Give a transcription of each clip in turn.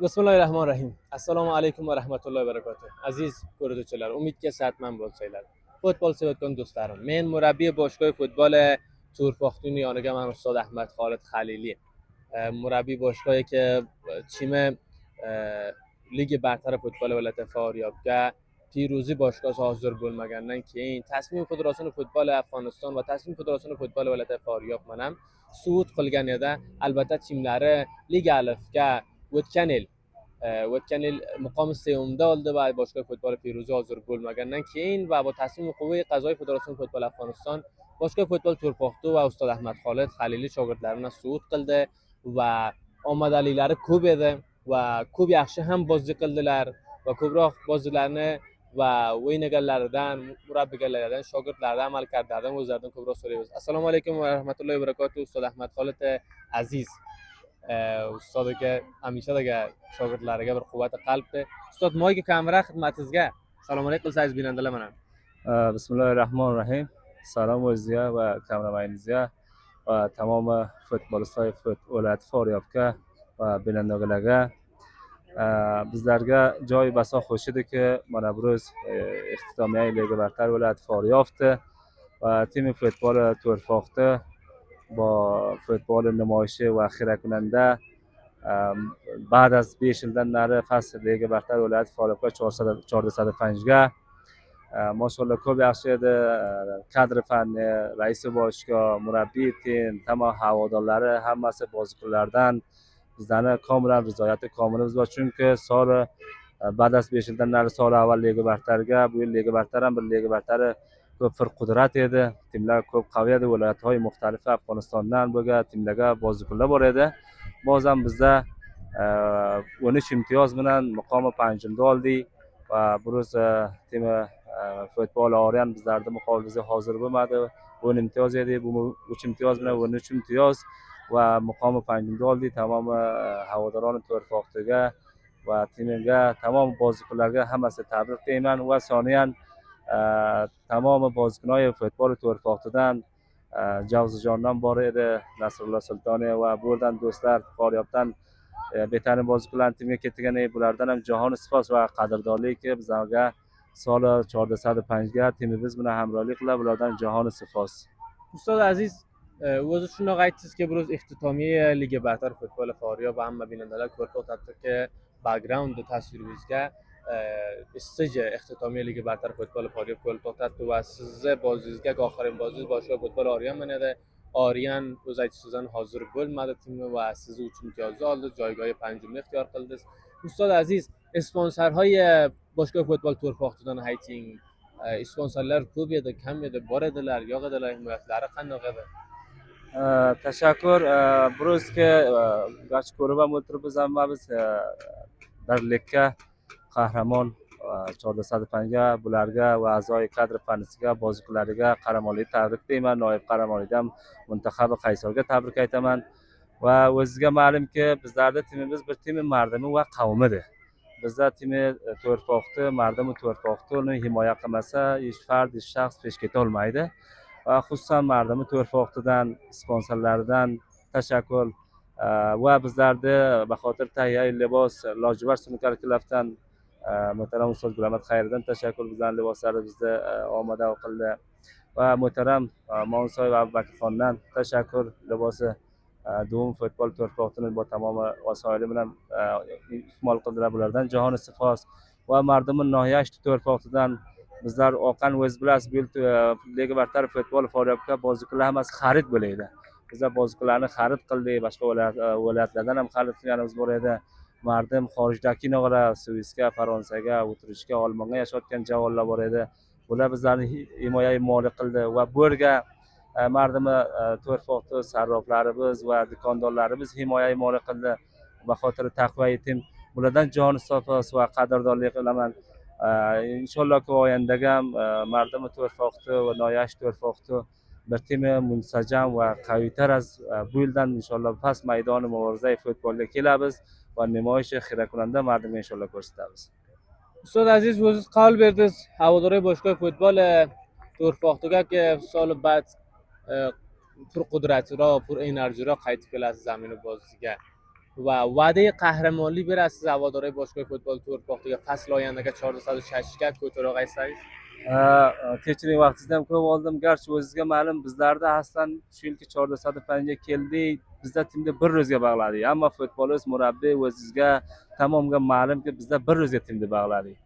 Bismillahirrahmanirrahim. Assalomu alaykum va rahmatullohi va barakatuh. Aziz ko'ruvchilar, umidga sihatmand bo'lsanglar. Futbol sevayotgan do'stlarim, men murabbiy boshqo'y futbol To'rfoqning yoniga man Ustoz Ahmad Xolid Xalili. Murabbiy boshqo'y که تیم لیگ برتر فوتبال ولایت فاریابga پیروزی باشگاه حاضر bo'lmagandan keyin tasmin federatsiyon futbol Afg'oniston va tasmin federatsiyon futbol ولایت فاریاب manam sud qilgan edi. Albatta timlari liga alifga o'tgan yil muqom seyumda oldi va boshqa futbol پیروزی hozir bo'lmagandan keyin va با تصمیم قوه قضایی فدراسیون فوتبال افغانستان boshqa futbol To'rfoqda va ustoz Ahmad Xolid Xalili shogirdlarini sud qildi va omadaliklari ko'p edi va ko'p yaxshi ham bozlik qildilar va ko'proq bozlarni va o'ynaganlaridan, murabbiylardan, shogirdlardan, amalkardlardan o'zlaridan ko'proq so'raymiz. Assalomu alaykum va rahmatullohi va barakatuh ustoz Ahmad Xolid aziz. Ustoz aka hamisha shogirdlariga bir quvvati qalbdi. Ustoz moyga kamera xizmatingizga. Assalomu alaykum qilsangiz binandalar mana. Bismillahirrahmanirrahim. Salom o'zizga va kameramaningizga va tamom futbolistlar viloyat Faryobga va binandalarga bizlarga joy baso xo'sh ediki, mana buruz ixtitomiy liga bartar viloyat Faryobda va tim futbol To'rfoqda با فوتبال نمایشی و خیره کننده بعد از 5 yildan nari fasl liga bartar viloyat Faryobga 405ga ماشاءالله ko'p yaxshi edi. Kadr fanni, raisi boshqa, murabbiy tim, tamom havodorlari hammasi bozorlardan bizlarni komilan rizoyati komilimiz bor. Chunki sori بعد از 5 yildan nari sori avval liga bartarga, bu yil liga bartar ham bir liga bartari ko'p bir qudrat edi. Timlar ko'p qaviy edi, viloyatlar muxtalif Afg'onistondan bo'lgan timlarga bozorlar bor edi. Bozam bizda 13 imtiyoz bilan muqomi 5-da oldik va buruz tim futbol Oryan bizlarda muqobilasiga hozir bo'lmadi. 10 imtiyoz edi, bu 3 imtiyoz bilan 13 imtiyoz va muqomi 5-da oldik. Tamom havodaron To'rfoqdaga va timga, tamom bozorlarga hammasi tabrik deyman va soniyan tamom bozornoy futbol To'rfoqdan Javzijondan bor edi, Nasrullo Sultonov va buradan do'stlar Faryobdan betani bozorlar timga ketgan edi. Bulardan ham jahon sifos va qadrdonlik bizlarga سال 405ga timimiz bilan hamrohlik qilib ulardan jahon sifos. Ustoz aziz, o'zi shundoq aytdingizki, biroz ixtitomiy liga bartar futbol Faryob va hamma binandalar ko'rsatdiki, background tasviringizga istijo ixtitomiy liga bartar futbol Faryob ko'rsatdi va sizni bozingizga oxirgi bozingiz boshqa futbol Oryan menada Oryan o'z aytishidan hozir bo'lmadi timi va siz uchun imtiyozni oldi, joygohi 5-ni ixtiyor qildingiz. Ustoz aziz, sponsorهای boshqa futbol To'rfoqdan ayting. Sponsorlar ko'p edi, kam edi, bor edilar, yo'q edilar, himoyatlari qanday edi? Tashakkur. Buruzga garchi ko'rib ham o'tiribmiz, ammo biz birlikka qahramon 405ga bularga va a'zoyi kadr fanisiga, bozorlariga qahramonlik tabrik deyman. Noyob qahramonlikdan muntaxabi Qaysorga tabrik aytaman. Va o'zingizga ma'lumki, bizlarda timimiz bir tim mardimi va qavmidir. Bizda timi To'rfoqda, mardimi To'rfoqda uni himoya qilmasa, hech fard, hech shaxs pesh keta olmaydi. Va xususan mardimi To'rfoqdan, sponsorlaridan tashakkur va bizlarda baxotir tayyor libos Lojivard Sunkar klubdan muhtaram ustoz Gulamat Xayridan tashakkur. Bizlarning liboslari bizda omada qildi va muhtaram Monsoy va Abubakirxondan tashakkur. Libosi Doğum futbol To'rfoqni bu tamomi vasoili bilan ikmol qildilar. Bulardan jahon sifos va mardimin noyash To'rfoqdan bizlar oqan o'z bilasiz, bu liga bartar futbol Faryobga bozorlar hammasi xarid bo'laydi. Bizlar bozorlarni xarid qildik, boshqa viloyatlardan ham xarid qilganimiz bor edi. Mardim xorijdagi no'g'ra Svisga, Fransiyaga, o'tirishga, Olmonga yashayotgan javonlar bor edi. Bular bizlarni himoya moli qildi va bu yerga mardimi To'rfoqda sarroflarimiz va do'kondorlarimiz himoya moli qildi. Va xotiri taqvo yetim bulardan jon sifos va qadrdonlik qilaman. Inshaalloh oyandagi ham mardimi To'rfoqda va noyash To'rfoqda bir tim munsajam va qaviytar az bu yildan inshaalloh past maydoni muborizai futbolga kelamiz va namoyish xira kunanda mardimga inshaalloh ko'rsatamiz. Ustoz aziz, o'zingiz qawl berdingiz havodoray boshqa futbol To'rfoqdaga ki sol ba'd pur qudratiroq, pur enerjiroq qaytib kelasiz zamin boziga. و وعده قهرمانی بر از هواداری باشگاه فوتبال تورپاختو فصل oyandagi 406 ga ko'taroq aytsangiz. Kechiring, vaqtingizni ham ko'p oldim. Garchi o'zingizga ma'lum, bizlarda aslan shu yilgi 405 ga keldik. Bizda timni bir ro'zga bog'ladik. Hamma futbolist, murabbiy o'zingizga tamomga ma'lumki, bizda bir ro'zga timni bog'ladik.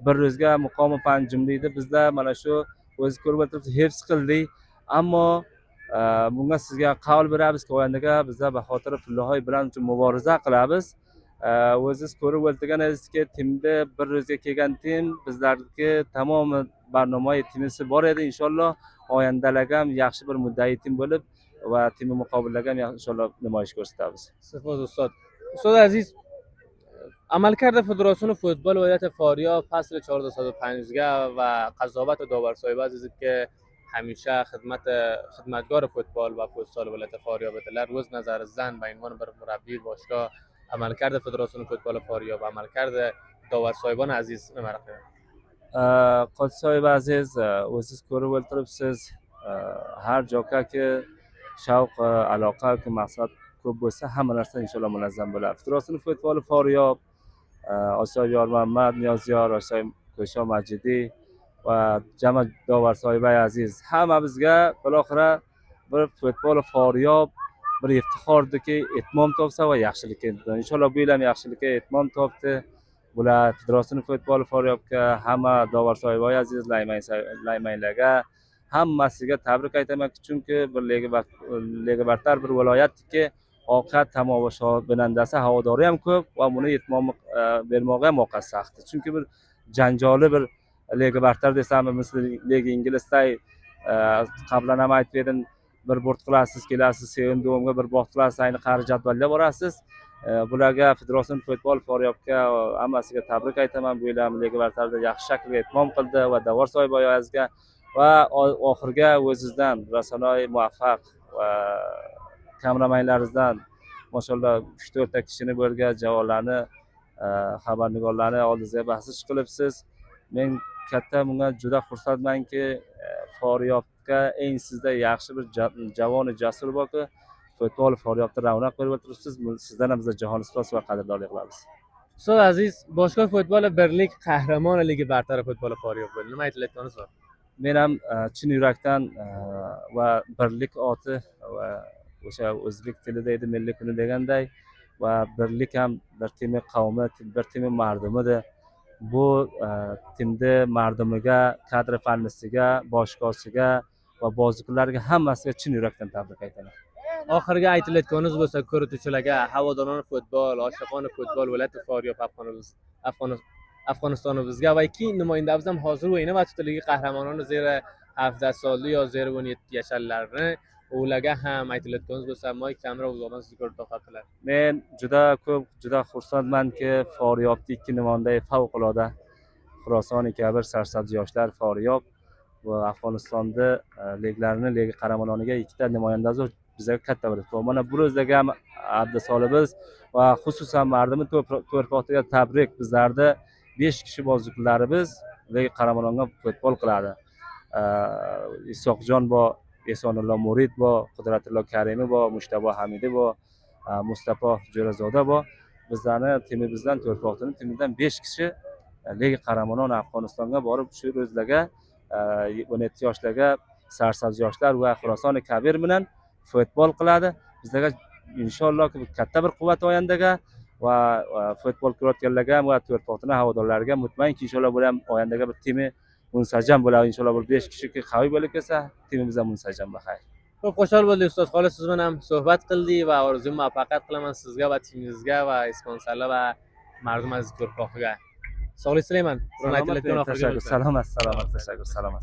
Bir ro'zga muqomi panjimlikni bizda mana shu o'zingiz ko'rib o'tiribsiz, hifz qildik. Ammo bunga sizga qawl berabizki, oyandaga bizda Baxotir Fillohoy bilan muboriza qilamiz. O'zingiz ko'rib o'tirganingizdek, timda bir ro'zga kelgan tim bizlarga tamoman barnomai timisi bor edi. Inshaalloh oyandalarga ham yaxshi bir muddai tim bo'lib va timni muqobillaga ham inshaalloh namoyish ko'rsatamiz. سپاس استاد. استاد عزیز، عملکرد فدراسیون فوتبال ولایت فاریاب فصل 405 و قضاوت داور صاحب عزیزی که همیشه خدمتگار فوتبال و فوتسال ولایت فاریاب بودند، روز نظر زن به عنوان بر مربی باشگاه، عملکرد فدراسیون فوتبال فاریاب، عملکرد داور صاحبان عزیز نمرقه. قاضی صاحب عزیز، o'zingiz ko'rib o'tiribsiz, har joyga ki shavq, aloqa, ki maqsad ko'p bo'lsa, hamma narsa inshaalloh munazzam bo'ladi. Federatsiya futboli Faryab, Osoyyor Muhammad, Niyozyor, Osoy Ko'sho Majidi va jama Dovar sohibai aziz hammamizga biroqra bir futbol Faryab bir iftixordiki, etmom topsa va yaxshilik keldi. Inshaalloh bu yil ham yaxshilikka etmom topdi. Bular Federatsiya futboli Faryabga, hamma Dovar sohibai aziz laymaylarga hammasiga tabrik aytaman, chunki bir lega bartar bir viloyatki ovqat tomoshabinandasi havodori ham ko'p va buni yetmom bermoqqa ham ovqat saxt. Chunki bir janjoli bir lega bartar desam, misli lega inglizday qablan ham aytib berdim, bir bort qilasiz, kelasiz, sevindimga bir bort qilasiz, ayni qari jadvalda borasiz. Bularga Federatsiya futbol Faryabga hammasiga tabrik aytaman. Bu yil ham lega bartarda yaxshi shaklga etmom qildi va Davar sohibai azizga va oxirga o'zingizdan rasonoy muvaffaq va kameramanlaringizdan mashallah 3-4 ta kishini bo'lgan javoblarni, xabarnigorlarni oldingizga bahs qilibsiz. Men katta bunga juda xursandmanki, Faryabga eng sizda yaxshi bir javon jasur borki, futbol Faryabda ravnaq berib o'tiribsiz. Sizdan ham biz jahon istos va qadrdonlik qilamiz. استاد عزیز، باشگاه فوتبال برلیگ قهرمان لیگ برتر فوتبال فاریاب بود. nima aytayotganingiz bor؟ Men ham chin yurakdan va birlik oti va o'sha o'zbek tilida edi milliy kuni deganday va birlik ham bir timi qavmi, bir timi mardimidir. Bu timni mardumiga, kadr fannisiga, boshqosiga va boziklarga hammasiga chin yurakdan tabrik aytaman. oxirgi aytayotganingiz bo'lsa, ko'ruvchilarga, havodoron futbol, oshiqon futbol viloyat Faryab Afg'onistonimizga va ikki numoyandamiz ham hozir o'yini va tutiligi qahramononi zero 17 solli yo 0-17 yasharlarni ularga ham aytayotganingiz bo'lsa, moy kamera o'zlaman sizni ko'rib topadilar. Men juda xursandmanki, Faryobda ikki numonday favqulodda Xurosoni kabi sarsabzi yoshlar Faryab va Afg'onistonda liglarni lega qahramononiga ikkita numoyandasi bizga katta bir e'tibor. Mana bu ro'zdagi ham abdusolimiz va xususan mardimi To'rpoqdagi tabrik. Bizlarda 5 kishi boziklarimiz lega qahramononga futbol qiladi. Isoqjon bor, Esonullo Murid bor, Qudratullo Karimi bor, Mushtabo Hamidi bor, Mustafa Jo'razoda bor. Bizlarni timimizdan, To'rpoqning timidan 5 kishi lega qahramonon Afg'onistonga borib shu ro'zlarga 17 yoshlarga sarsabzi yoshlar va Xurosoni kabir bilan futbol qiladi. Bizlarga inshaalloh katta bir quvvat oyandaga va futbol ko'rayotganlarga ham va To'rpoqning havodorlariga mutmainki inshaalloh bu ham oyandaga bir timi munsajam bo'ladi. Inshaalloh bir 5 kishi qaviy bo'lib kelsa, timimiz ham munsajam va xayr. Xo'p, xushal bo'ldik ustoz. Xolos siz bilan ham suhbat qildik va orzu muvaffaqiyat qilaman sizga va timingizga va sponsorlar va mardum aziz To'rpoqga. Sog'lik tilayman. Salomat, tashakkur. Salomat, tashakkur. Salomat.